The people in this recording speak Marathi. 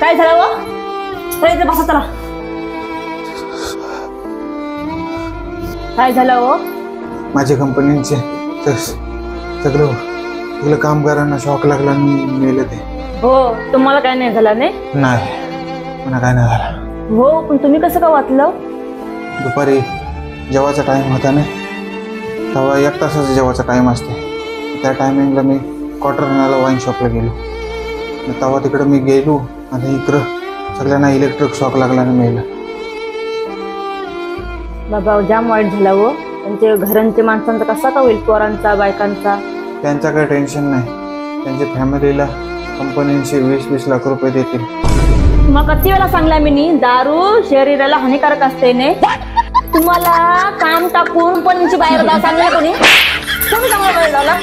काय झालं व? इथे बसा चला. काय झालं व? माझ्या कंपनीचे सगळं कामगारांना शॉक लागला आणि मेले ते. हो, तुम्हाला काय नाही झालं नाही? नाही, मला काय नाही झालं. हो, पण तुम्ही कसं का वाचलं? दुपारी जेवायचा टाइम होता ना, तेव्हा 1 तासाचा जेवायचा टाइम असते. त्या टायमिंगला मी क्वार्टरनाला वाईन शॉपला गेलो. तेव्हा तिकडे मी गेलो आणि इकडं सगळ्यांना इलेक्ट्रिक शॉक लागला आणि मेलं. बाबा जाम वाईट झाला व. त्यांच्या घरांच्या माणसांचा कसा का होईल, पोरांचा बायकांचा? त्यांचा काही टेन्शन नाही. त्यांच्या फॅमिलीला कंपनीचे 20-20 लाख रुपये देतील. तुम्हाला किती वेळा सांगला मी, दारू शरीराला हानिकारक असते ने. तुम्हाला काम टाकून कंपनीची बाहेर जा सांगले कोणी? तुम्ही चांगला वेळ झाला.